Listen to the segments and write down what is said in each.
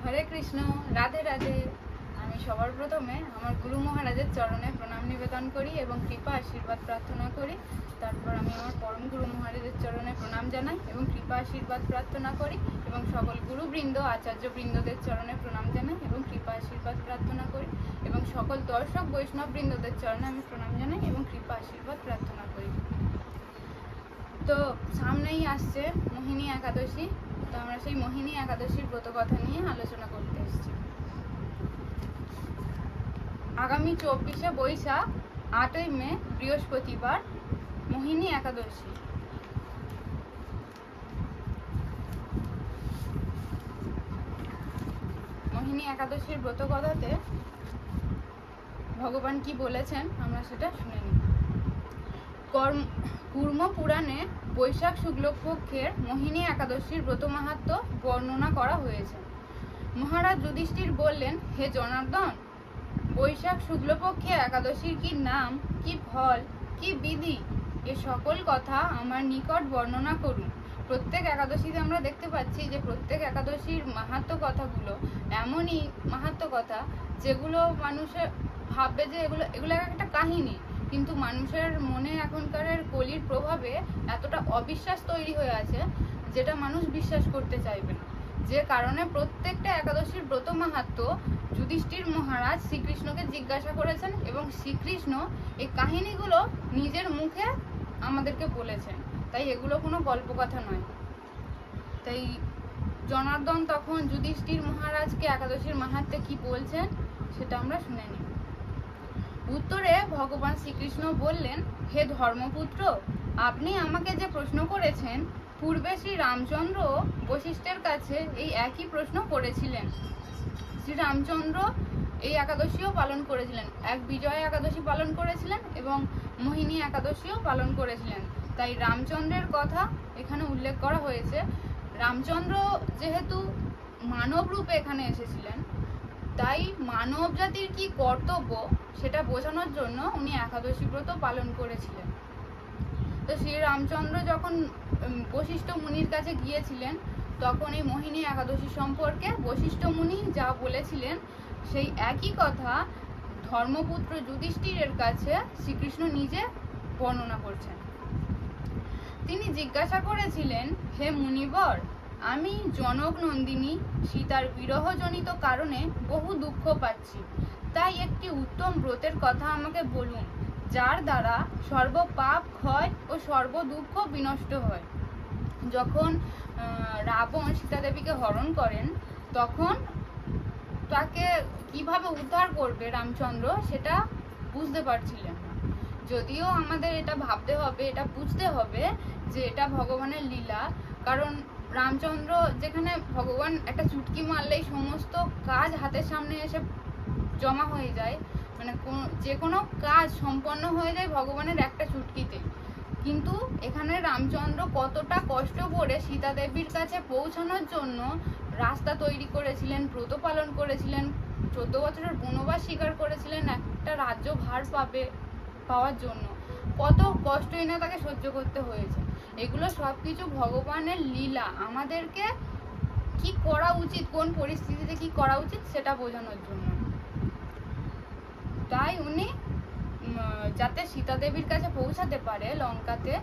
হরে কৃষ্ণ, রাধে রাধে। আমি সবার প্রথমে আমার গুরু মহারাজের চরণে প্রণাম নিবেদন করি এবং কৃপা আশীর্বাদ প্রার্থনা করি। তারপর আমি আমার পরম গুরু মহারাজের চরণে প্রণাম জানাই এবং কৃপা আশীর্বাদ প্রার্থনা করি এবং সকল গুরুবৃন্দ আচার্যবৃন্দদের চরণে প্রণাম জানাই এবং কৃপা আশীর্বাদ প্রার্থনা করি এবং সকল দর্শক বৈষ্ণববৃন্দদের চরণে আমি প্রণাম জানাই এবং কৃপা আশীর্বাদ প্রার্থনা করি। তো সামনেই আসছে মোহিনী একাদশী। তো আমরা সেই মোহিনী একাদশীর ব্রত কথা নিয়ে আলোচনা করতে এসেছি। আগামী 24শে বৈশাখ 8ই মে বৃহস্পতিবার মোহিনী একাদশী। মোহিনী একাদশীর ব্রত কথাতে ভগবান কি বলেছেন আমরা সেটা শুনে নিই। কুর্ম পুরাণে বৈশাখ শুক্লপক্ষের মোহিনী একাদশীর ব্রত মাহাত্ম্য বর্ণনা করা হয়েছে। মহারাজ যুধিষ্ঠির বললেন, হে জনার্দন, বৈশাখ শুক্লপক্ষে একাদশীর কি নাম, কি ফল, কি বিধি, এ সকল কথা আমার নিকট বর্ণনা করুন। প্রত্যেক একাদশীতে আমরা দেখতে পাচ্ছি যে প্রত্যেক একাদশীর মাহাত্ম্য কথাগুলো এমনই মাহাত্ম্য কথা যেগুলো মানুষের ভাববে যে এগুলো একটা কাহিনী, কিন্তু মানুষের মনে এখনকার কলির প্রভাবে এতটা অবিশ্বাস তৈরি হয়ে আছে যেটা মানুষ বিশ্বাস করতে চাইবে না। যে কারণে প্রত্যেকটা একাদশীর ব্রত মাহাত্ম্য যুধিষ্ঠির মহারাজ শ্রীকৃষ্ণকে জিজ্ঞাসা করেছেন এবং শ্রীকৃষ্ণ এই কাহিনীগুলো নিজের মুখে আমাদেরকে বলেছেন। তাই এগুলো কোনো গল্প কথা নয়। তাই জনার্দন তখন যুধিষ্ঠির মহারাজকে একাদশীর মাহাত্ম্যে কি বলছেন সেটা আমরা শুনে নিই। উত্তরে ভগবান শ্রীকৃষ্ণ বললেন, হে ধর্মপুত্র, আপনি আমাকে যে প্রশ্ন করেছেন, পূর্বে শ্রী রামচন্দ্র বশিষ্ঠের কাছে এই একই প্রশ্ন করেছিলেন। শ্রী রামচন্দ্র এই একাদশীও পালন করেছিলেন, এক বিজয়া একাদশী পালন করেছিলেন এবং মোহিনী একাদশীও পালন করেছিলেন। তাই রামচন্দ্রের কথা এখানে উল্লেখ করা হয়েছে। রামচন্দ্র যেহেতু মানব রূপে এখানে এসেছিলেন, তাই মানব জাতির কি কর্তব্য সেটা বোঝানোর জন্য উনি একাদশী ব্রত পালন করেছিলেন। তো শ্রী রামচন্দ্র যখন বশিষ্ঠ মুনির কাছে গিয়েছিলেন, তখন এই মোহিনী একাদশী সম্পর্কে বশিষ্ঠ মুনি যা বলেছিলেন সেই একই কথা ধর্মপুত্র যুধিষ্ঠিরের কাছে শ্রীকৃষ্ণ নিজে বর্ণনা করছেন। তিনি জিজ্ঞাসা করেছিলেন, হে মুনিবর, আমি জনক নন্দিনী সীতার বিরহজনিত কারণে বহু দুঃখ পাচ্ছি। তাই একটি উত্তম ব্রতের কথা আমাকে বলুন, যার দ্বারা সর্ব পাপ ক্ষয় ও সর্ব দুঃখ বিনষ্ট হয়। যখন রাবণ সীতাদেবীকে হরণ করেন, তখন তাকে কিভাবে উদ্ধার করবে রামচন্দ্র সেটা বুঝতে পারছিলেন না। যদিও আমাদের এটা ভাবতে হবে, এটা বুঝতে হবে যে এটা ভগবানের লীলা। কারণ রামচন্দ্র যেখানে ভগবান একটা চুটকি মারলেই সমস্ত কাজ হাতের সামনে এসে জমা হয়ে যায়, মানে যে কোনো কাজ সম্পন্ন হয়ে যায় ভগবানের একটা চুটকিতে। কিন্তু এখানে রামচন্দ্র কতটা কষ্ট করে সীতা দেবীর কাছে পৌঁছানোর জন্য রাস্তা তৈরি করেছিলেন, ব্রত পালন করেছিলেন, 14 বছরের বনবাস স্বীকার করেছিলেন একটা রাজ্য ভার পাওয়ার জন্য। কত কষ্টই না তাকে সহ্য করতে হয়েছে। এগুলো সব কিছু ভগবানের লীলা, আমাদেরকে কি করা উচিত, কোন পরিস্থিতিতে কি করা উচিত সেটা বোঝানোর জন্য। তাই উনি যাতে সীতা দেবীর কাছে পৌঁছাতে পারে লঙ্কাতে,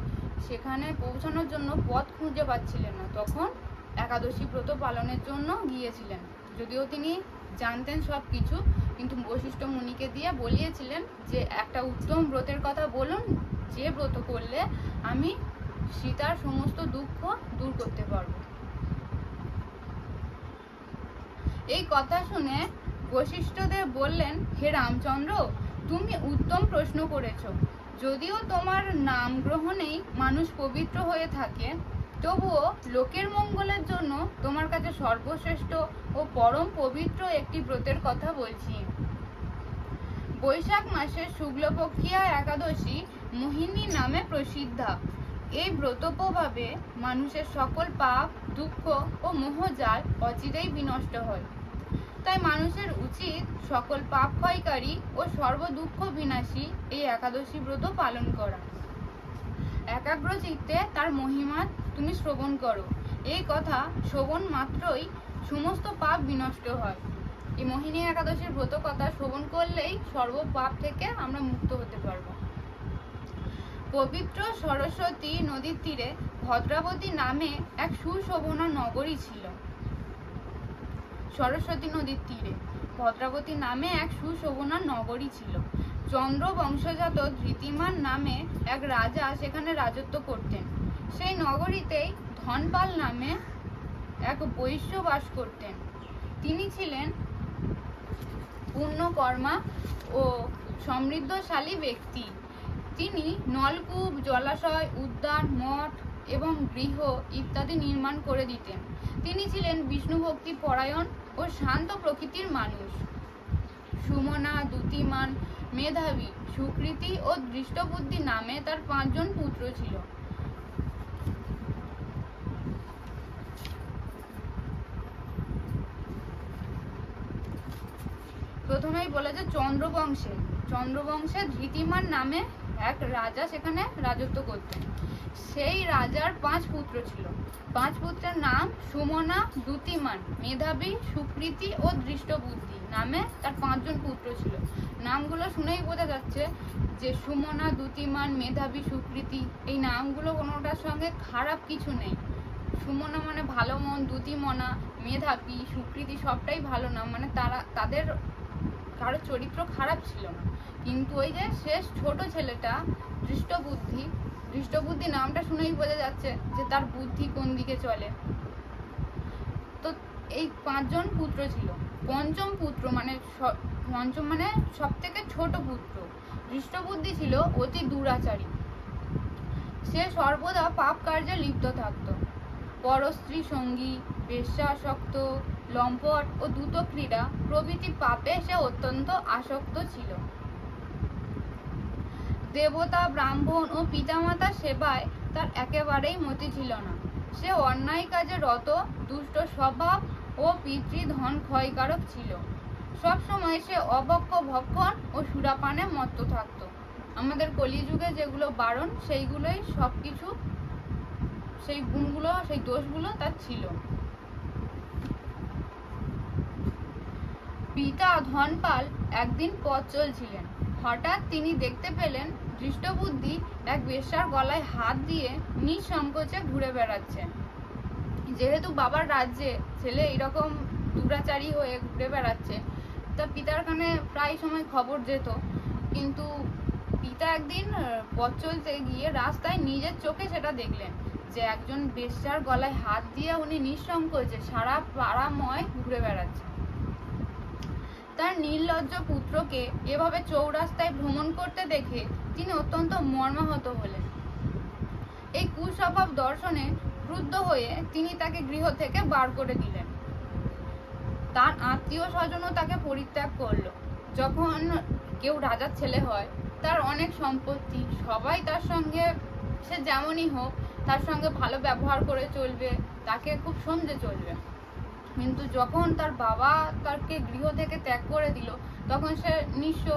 সেখানে পৌঁছানোর জন্য পথ খুঁজে পাচ্ছিলেন না, তখন একাদশী ব্রত পালনের জন্য গিয়েছিলেন। যদিও তিনি জানতেন সব কিছু, কিন্তু বশিষ্ঠ মুনিকে দিয়ে বলিয়েছিলেন যে একটা উত্তম ব্রতের কথা বলুন, যে ব্রত করলে আমি সীতার সমস্ত দুঃখ দূর করতে পারব। এই কথা শুনে বশিষ্ঠদেব বললেন, হে রামচন্দ্র, তুমি উত্তম প্রশ্ন করেছ। যদিও তোমার নাম গ্রহণেই মানুষ পবিত্র হয়ে থাকে, তবুও লোকের মঙ্গলের জন্য তোমার কাছে সর্বশ্রেষ্ঠ ও পরম পবিত্র একটি ব্রতের কথা বলছি। বৈশাখ মাসের শুক্লপক্ষিয়া একাদশী মোহিনী নামে প্রসিদ্ধা। এই ব্রত প্রভাবে মানুষের সকল পাপ, দুঃখ ও মোহজাল অচিরেই বিনষ্ট হয়। তাই মানুষের উচিত সকল পাপ ক্ষয়কারী ও সর্ব দুঃখ বিনাশী এই একাদশী ব্রত পালন করা। একাগ্র চিত্তে তার মহিমা তুমি শ্রবণ করো। এই কথা শ্রবণ মাত্রই সমস্ত পাপ বিনষ্ট হয়। এই মোহিনী একাদশীর ব্রত কথা শ্রবণ করলেই সর্ব পাপ থেকে আমরা মুক্ত হতে পারবো। পবিত্র সরস্বতী নদীর তীরে ভদ্রাবতী নামে এক সুশোভনা নগরী ছিল। সরস্বতী নদীর তীরে ভদ্রাবতী নামে এক সুশোভনা নগরী ছিল। চন্দ্র বংশজাত ধৃতিমান নামে এক রাজা সেখানে রাজত্ব করতেন। সেই নগরীতেই ধনপাল নামে এক বৈশ্য বাস করতেন। তিনি ছিলেন পুণ্যকর্মা ও সমৃদ্ধশালী ব্যক্তি। তিনি নলকূপ, জলাশয়, উদ্যান, মঠ এবং গৃহ ইত্যাদি নির্মাণ করে দিতেন। তিনি ছিলেন বিষ্ণু ভক্তি পরায়ণ ও শান্ত প্রকৃতির মানুষ। সুমনা, দ্যুতিমান, মেধাবী, সুকৃতি ও দৃষ্টবুদ্ধি নামে তার 5 জন পুত্র ছিল। প্রথমেই বলেছে চন্দ্রবংশে ধৃতিমান নামে এক রাজা সেখানে রাজত্ব করতেন। সেই রাজার 5 পুত্র ছিল। 5 পুত্রের নাম সুমনা, দ্যুতিমান, মেধাবী, সুকৃতি ও দৃষ্টবুদ্ধি নামে তার 5 জন পুত্র ছিল। নামগুলো শুনেই বোঝা যাচ্ছে যে সুমনা, দ্যুতিমান, মেধাবী, সুকৃতি এই নামগুলো কোনোটার সঙ্গে খারাপ কিছু নেই। সুমনা মানে ভালো মন, দ্যুতিমনা, মেধাবী, সুকৃতি সবটাই ভালো নাম, মানে তাদের কারো চরিত্র খারাপ ছিল না। কিন্তু ওই যে শেষ ছোট ছেলেটা দৃষ্টবুদ্ধি নামটা শুনেই বোঝা যাচ্ছে যে তার বুদ্ধি কোন দিকে চলে। তো এই 5 জন পুত্র ছিল। পঞ্চম মানে সব থেকে ছোট পুত্র দৃষ্টবুদ্ধি ছিল অতি দুরাচারী। সে সর্বদা পাপ কার্যে লিপ্ত থাকত। পরস্ত্রী সঙ্গী, বেশ্যাসক্ত, লম্পট ও দ্রুত ক্রীড়া প্রভৃতি পাপে সে অত্যন্ত আসক্ত ছিল। দেবতা, ব্রাহ্মণ ও পিতামাতার সেবায় তার একেবারেই মতি ছিল না। সে অন্যায় কাজে রত, দুষ্ট স্বভাব ও পিতৃধন ক্ষয়কারক ছিল। সবসময় সে অভক্ষ ভক্ষণ ও সুরাপানে মত্ত থাকত। আমাদের কলিযুগে যেগুলো বারণ সেইগুলোই সবকিছু, সেই গুণগুলো, সেই দোষগুলো তার ছিল। পিতা ধনপাল একদিন পথ চলছিলেন। হঠাৎ তিনি দেখতে পেলেন দৃষ্টবুদ্ধি এক বেশ্যার গলায় হাত দিয়ে নিঃসংকোচে ঘুরে বেড়াচ্ছে। যেহেতু বাবার রাজ্যে ছেলে এরকম দুরাচারী হয়ে ঘুরে বেড়াচ্ছে, তা পিতার কানে প্রায় সময় খবর যেত। কিন্তু পিতা একদিন পথ চলতে গিয়ে রাস্তায় নিজের চোখে সেটা দেখলেন যে একজন বেশ্যার গলায় হাত দিয়ে উনি নিঃসংকোচে সারা পাড়াময় ঘুরে বেড়াচ্ছে। তার নির্লজ্জ পুত্রকে এভাবে চৌরাস্তায় ভ্রমণ করতে দেখে তিনি অত্যন্ত মর্মাহত হলেন। এই কুস্বভাব দর্শনে ক্রুদ্ধ হয়ে তিনি তাকে গৃহ থেকে বার করে দিলেন। তার আত্মীয় স্বজনও তাকে পরিত্যাগ করলো। যখন কেউ রাজার ছেলে হয়, তার অনেক সম্পত্তি, সবাই তার সঙ্গে, সে যেমনই হোক, তার সঙ্গে ভালো ব্যবহার করে চলবে, তাকে খুব সমঝে চলবে। কিন্তু যখন তার বাবা তাকে গৃহ থেকে ত্যাগ করে দিল, তখন সে নিঃস্ব,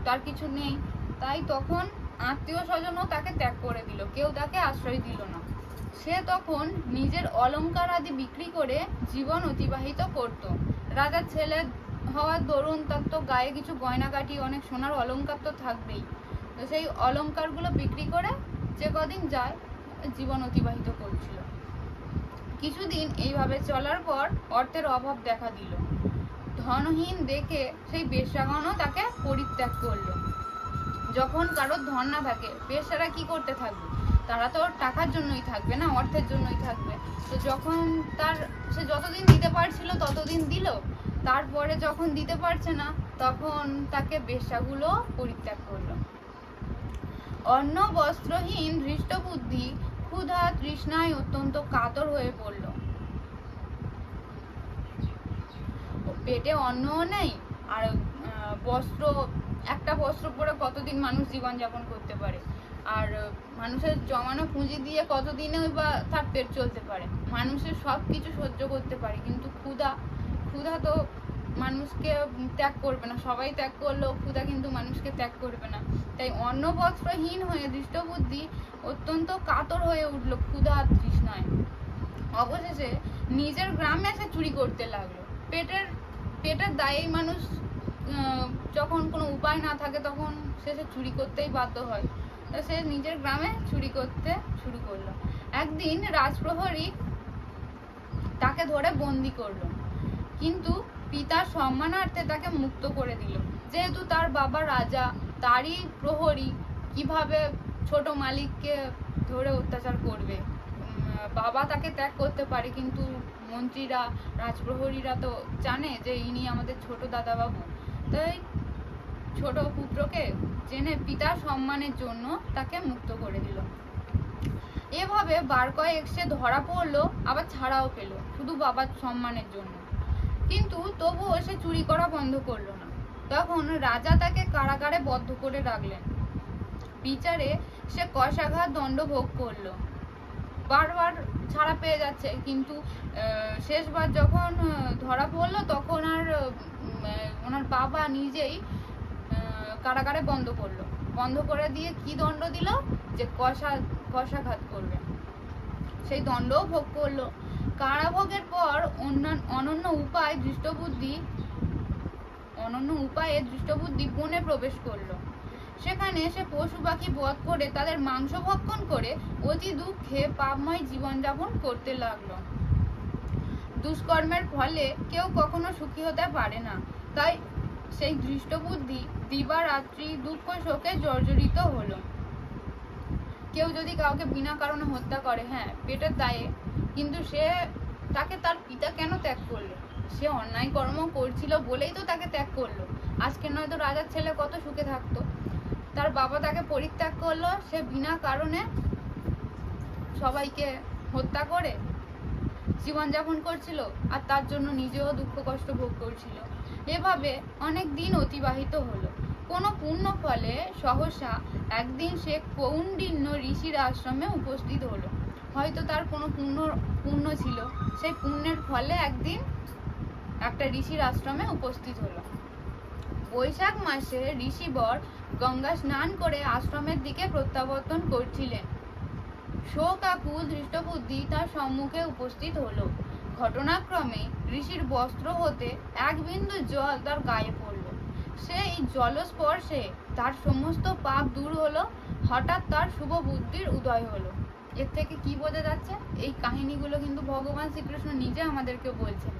তার কিছু নেই। তাই তখন আত্মীয় স্বজনও তাকে ত্যাগ করে দিল, কেউ তাকে আশ্রয় দিল না। সে তখন নিজের অলংকার আদি বিক্রি করে জীবন অতিবাহিত করত। রাজার ছেলে হওয়ার দরুন তার তো গায়ে কিছু গয়নাগাটি, অনেক সোনার অলংকার তো থাকবেই। তো সেই অলংকারগুলো বিক্রি করে যে কদিন যায় জীবন অতিবাহিত করছিল। কিছুদিন এইভাবে চলার পর অর্থের অভাব দেখা দিল। ধনহীন দেখে সেই বেশ্যাগণও তাকে পরিত্যাগ করলো। যখন কারোর ধন না থাকে, বেশ্যারা কি করতে থাকবে? তারা তো টাকার জন্যই থাকবে না, অর্থের জন্যই থাকবে। তো যখন সে যতদিন দিতে পারছিল ততদিন দিল, তারপরে যখন দিতে পারছে না তখন তাকে বেশ্যাগুলো পরিত্যাগ করলো। অন্ন বস্ত্রহীন ধৃষ্টবুদ্ধি ক্ষুধা তৃষ্ণায় অত্যন্ত কাতর হয়ে পড়ল। পেটে অন্নও নেই, আর একটা বস্ত্র পরে কতদিন মানুষ জীবনযাপন করতে পারে? আর মানুষের জমানো পুঁজি দিয়ে কতদিনে বা তার পেট চলতে পারে? মানুষের সব কিছু সহ্য করতে পারে, কিন্তু ক্ষুধা তো মানুষকে ত্যাগ করবে না। সবাই ত্যাগ করলেও ক্ষুধা কিন্তু মানুষকে ত্যাগ করবে না। তাই অন্ন বস্ত্রহীন হয়ে দৃষ্টবুদ্ধি অত্যন্ত কাতর হয়ে উঠল ক্ষুধা আর তৃষ্ণায়। অবশেষে নিজের গ্রামে সে চুরি করতে লাগলো। পেটের দায়ে মানুষ যখন কোনো উপায় না থাকে তখন সে চুরি করতেই বাধ্য হয়। তো সে নিজের গ্রামে চুরি করতে শুরু করলো। একদিন রাজপ্রহরী তাকে ধরে বন্দি করলো, কিন্তু পিতার সম্মানার্থে তাকে মুক্ত করে দিল। যেহেতু তার বাবা রাজা, তারই প্রহরী, কিভাবে ছোট মালিককে ধরে অত্যাচার করবে? বাবা তাকে ত্যাগ করতে পারে, কিন্তু মন্ত্রীরা, রাজপ্রহরীরা তো জানে যে ইনি আমাদের ছোট দাদাবাবু, তাই ছোট পুত্রকে জেনে পিতার সম্মানের জন্য তাকে মুক্ত করে দিল। এভাবে বার কয়েক সে ধরা পড়লো, আবার ছাড়াও পেল, শুধু বাবার সম্মানের জন্য। কিন্তু তবুও সে চুরি করা বন্ধ করলো না। তখন রাজা তাকে কারাগারে বদ্ধ করে রাখলেন। বিচারে সে কষাঘাত দণ্ড ভোগ করলো। বারবার ছাড়া পেয়ে যাচ্ছে, কিন্তু শেষবার যখন ধরা পড়লো তখন আর ওনার বাবা নিজেই কারাগারে বন্ধ করে দিয়ে কি দণ্ড দিল, যে কষাঘাত করবে। সেই দণ্ডও ভোগ করলো। কারাভোগের পর অনন্য উপায়ে দৃষ্টবুদ্ধি বনে প্রবেশ করলো। সেখানে সে পশু পাখি বধ করে তাদের মাংস ভক্ষণ করে অতি দুঃখে পাপময় জীবনযাপন করতে লাগলো। দুষ্কর্মের ফলে কেউ কখনো সুখী হতে পারে না, তাই সেই দৃষ্টবুদ্ধি দিবারাত্রি দুঃখ শোকে জর্জরিত হলো। কেউ যদি কাউকে বিনা কারণে হত্যা করে, হ্যাঁ পেটের দায়ে, কিন্তু তাকে তার পিতা কেন ত্যাগ করলো? সে অন্যায় কর্ম করছিল বলেই তো তাকে ত্যাগ করলো। আজকে নয়তো রাজার ছেলে কত সুখে থাকতো। তার বাবা তাকে পরিত্যাগ করলো, সে বিনা কারণে সবাইকে হত্যা করে জীবনযাপন করছিল, আর তার জন্য নিজেও দুঃখ কষ্ট ভোগ করছিল। এভাবে অনেক দিন অতিবাহিত হলো। কোনো পুণ্য ফলে সহসা একদিন সে কৌণ্ডিন্য ঋষির আশ্রমে উপস্থিত হলো। হয়তো তার কোনো পুণ্য ছিল, সেই পুণ্যের ফলে একদিন একটা ঋষির আশ্রমে উপস্থিত হলো। বৈশাখ মাসে ঋষিবর গঙ্গা স্নান করে আশ্রমের দিকে প্রত্যাবর্তন করছিলেন। শোকাকুল দৃষ্টবুদ্ধি তার সম্মুখে উপস্থিত হলো। ঘটনাক্রমে ঋষির বস্ত্র হতে এক বিন্দু জল তার গায়ে পড়ল। সেই জলস্পর্শে তার সমস্ত পাপ দূর হলো। হঠাৎ তার শুভ বুদ্ধির উদয় হলো। এর থেকে কি বোঝা যাচ্ছে? এই কাহিনীগুলো কিন্তু ভগবান শ্রীকৃষ্ণ নিজে আমাদেরকে বলছেন।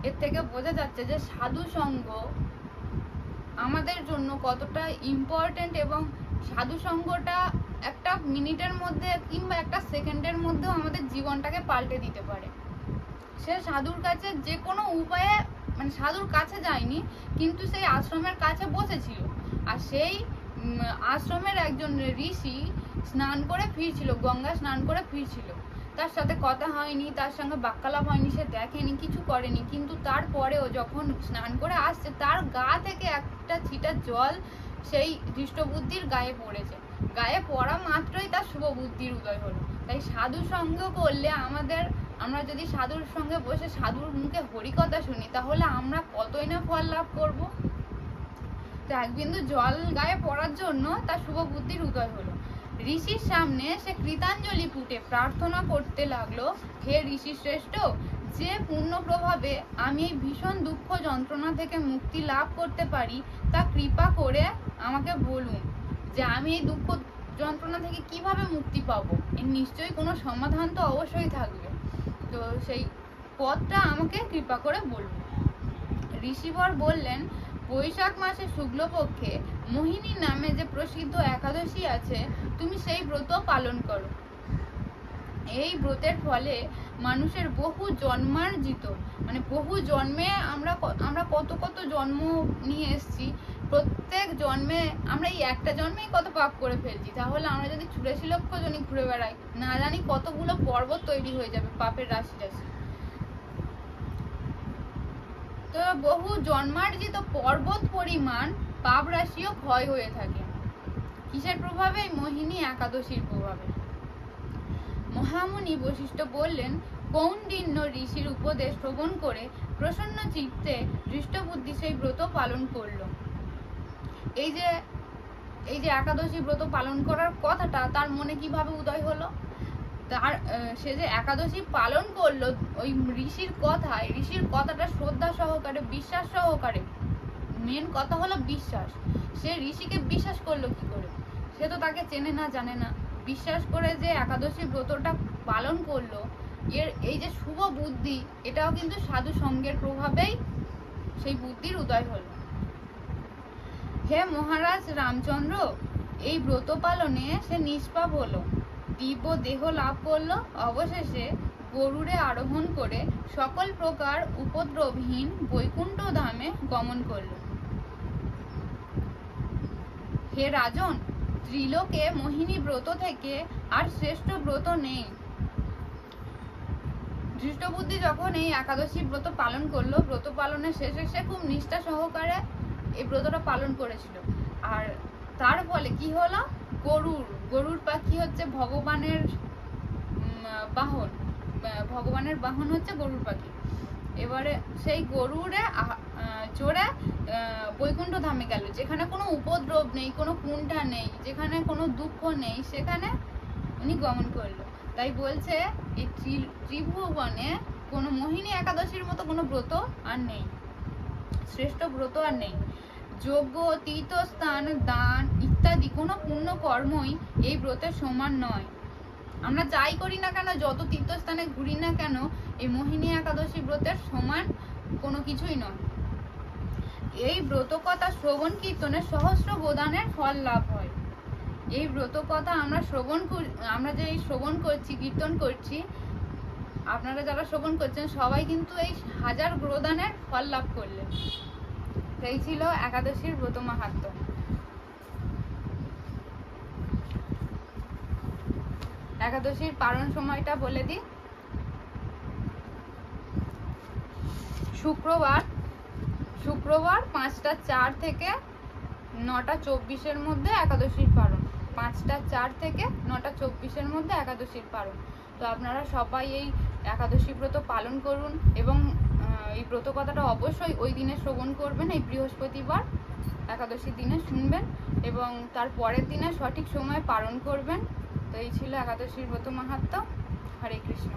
এর থেকে বোঝা যাচ্ছে যে সাধু সঙ্গ আমাদের জন্য কতটা ইম্পর্টেন্ট, এবং সাধু সঙ্গটা একটা মিনিটের মধ্যে কিংবা একটা সেকেন্ডের মধ্যেও আমাদের জীবনটাকে পাল্টে দিতে পারে। সে সাধুর কাছে যে কোনো উপায়ে, মানে সাধুর কাছে যায়নি, কিন্তু সেই আশ্রমের কাছে বসেছিল, আর সেই আশ্রমের একজন ঋষি স্নান করে ফিরছিল, গঙ্গা স্নান করে ফিরছিল। তার সাথে কথা হয়নি, তার সঙ্গে বাক্যালাপ হয়নি, সে দেখেনি, কিছু করেনি, কিন্তু তারপরেও যখন স্নান করে আসছে তার গা থেকে একটা ছিটা জল সেই দৃষ্টবুদ্ধির গায়ে পড়েছে। গায়ে পড়া মাত্রই তার শুভ বুদ্ধির উদয় হলো। তাই সাধু সঙ্গ করলে আমরা যদি সাধুর সঙ্গে বসে সাধুর মুখে হরিকথা শুনি, তাহলে আমরা কতই না ফল লাভ করব। তো এক বিন্দু জল গায়ে পড়ার জন্য তার শুভ বুদ্ধির উদয় হলো। ঋষির সামনে সে কৃতাঞ্জলি পুঁটে প্রার্থনা করতে লাগলো, হে ঋষি শ্রেষ্ঠ, যে পুণ্য প্রভাবে আমি এই ভীষণ দুঃখ যন্ত্রণা থেকে মুক্তি লাভ করতে পারি, তা কৃপা করে আমাকে বলুন যে আমি এই দুঃখ যন্ত্রণা থেকে কিভাবে মুক্তি পাবো। এর নিশ্চয়ই কোনো সমাধান তো অবশ্যই থাকবে, তো সেই পথটা আমাকে কৃপা করে বলুন। ঋষিবর বললেন, বৈশাখ মাসে শুক্লপক্ষে মোহিনী নামে যে প্রসিদ্ধ একাদশী আছে, তুমি সেই ব্রত পালন করো। এই ব্রতের ফলে মানুষের বহু জন্মার্জিত, মানে বহু জন্মে আমরা কত কত জন্ম নিয়ে এসেছি, প্রত্যেক জন্মে আমরা এই একটা জন্মেই কত পাপ করে ফেলছি। তাহলে আমরা যদি 84 লক্ষ জনই ঘুরে বেড়াই, না জানি কতগুলো পর্বত তৈরি হয়ে যাবে পাপের রাশি রাশি। তো বহু জন্মার্জিত পর্বত পরিমাণ পাপ রাশিও ক্ষয় হয়ে থাকে। কিসের প্রভাবে? মোহিনী একাদশীর প্রভাবে। মহামুনি বশিষ্ঠ বললেন, কৌণ্ডিন্য ঋষির উপদেশ শ্রবণ করে প্রসন্ন চিত্তে দৃষ্টবুদ্ধি সেই ব্রত পালন করল। এই যে একাদশী ব্রত পালন করার কথাটা তার মনে কিভাবে উদয় হলো? সে যে একাদশী পালন করলো ওই ঋষির কথাটা শ্রদ্ধা সহকারে, বিশ্বাস সহকারে। মেন কথা হলো বিশ্বাস। সে ঋষিকে বিশ্বাস করলো কি করে? সে তো তাকে চেনে না, জানে না। বিশ্বাস করে যে একাদশী ব্রতটা পালন করলো, এই যে শুভ বুদ্ধি, এটাও কিন্তু সাধু সঙ্গের প্রভাবেই সেই বুদ্ধির উদয় হলো। হে মহারাজ রামচন্দ্র, এই ব্রত পালনে সে নিষ্পাপ হলো, দিব্য দেহ লাভ করলো, অবশেষে গরুড়ে আরোহণ করে সকল প্রকার উপদ্রবহীন বৈকুণ্ঠ ধামে গমন করল। হে রাজন, ত্রিলোকে মোহিনী ব্রত থেকে আর শ্রেষ্ঠ ব্রত নেই। ধৃষ্টবুদ্ধি যখন এই একাদশী ব্রত পালন করলো, ব্রত পালনের শেষে সে খুব নিষ্ঠা সহকারে এই ব্রতটা পালন করেছিল। আর তার ফলে কি হলো? গরুর পাখি হচ্ছে ভগবানের বাহন। ভগবানের বাহন হচ্ছে গরুর পাখি। এবারে সেই গরুরে চড়ে বৈকুণ্ঠ ধামে গেল, যেখানে কোনো উপদ্রব নেই, কোনো কুণ্ঠা নেই, যেখানে কোনো দুঃখ নেই, সেখানে উনি গমন করলো। তাই বলছে এই ত্রিভুবনে কোনো মোহিনী একাদশীর মতো কোনো ব্রত আর নেই, শ্রেষ্ঠ ব্রত আর নেই। যজ্ঞ, তীর্থস্থান, দান ইত্যাদি কোনো পুণ্য কর্মই এই ব্রতের সমান নয়। আমরা যাই করি না কেন, যত তীর্থস্থানে ঘুরি না কেন, এই মোহিনী একাদশী ব্রতের সমান কোনো কিছুই নয়। এই ব্রত কথা শ্রবণ কীর্তনে সহস্র গোদানের ফল লাভ হয়। এই ব্রত কথা আমরা যে শ্রবণ করছি, কীর্তন করছি, আপনারা যারা শ্রবণ করছেন সবাই কিন্তু এই 1000 গোদানের ফল লাভ করলেন। এই ছিল একাদশীর ব্রত মাহাত্ম্য। একাদশীর পালন সময়টা বলে দিই। শুক্রবার 5টা 4 থেকে 9টা 24-এর মধ্যে একাদশীর পালন। 5টা 4 থেকে 9টা 24-এর মধ্যে একাদশীর পালন। তো আপনারা সবাই এই একাদশী ব্রত পালন করুন এবং এই ব্রত কথাটা অবশ্যই ওই দিনে শ্রবণ করবেন। এই বৃহস্পতিবার একাদশীর দিনে শুনবেন এবং তার পরের দিনে সঠিক সময়ে পালন করবেন। তো এই ছিল একাদশীর ব্রত মাহাত্ম্য। হরে কৃষ্ণ।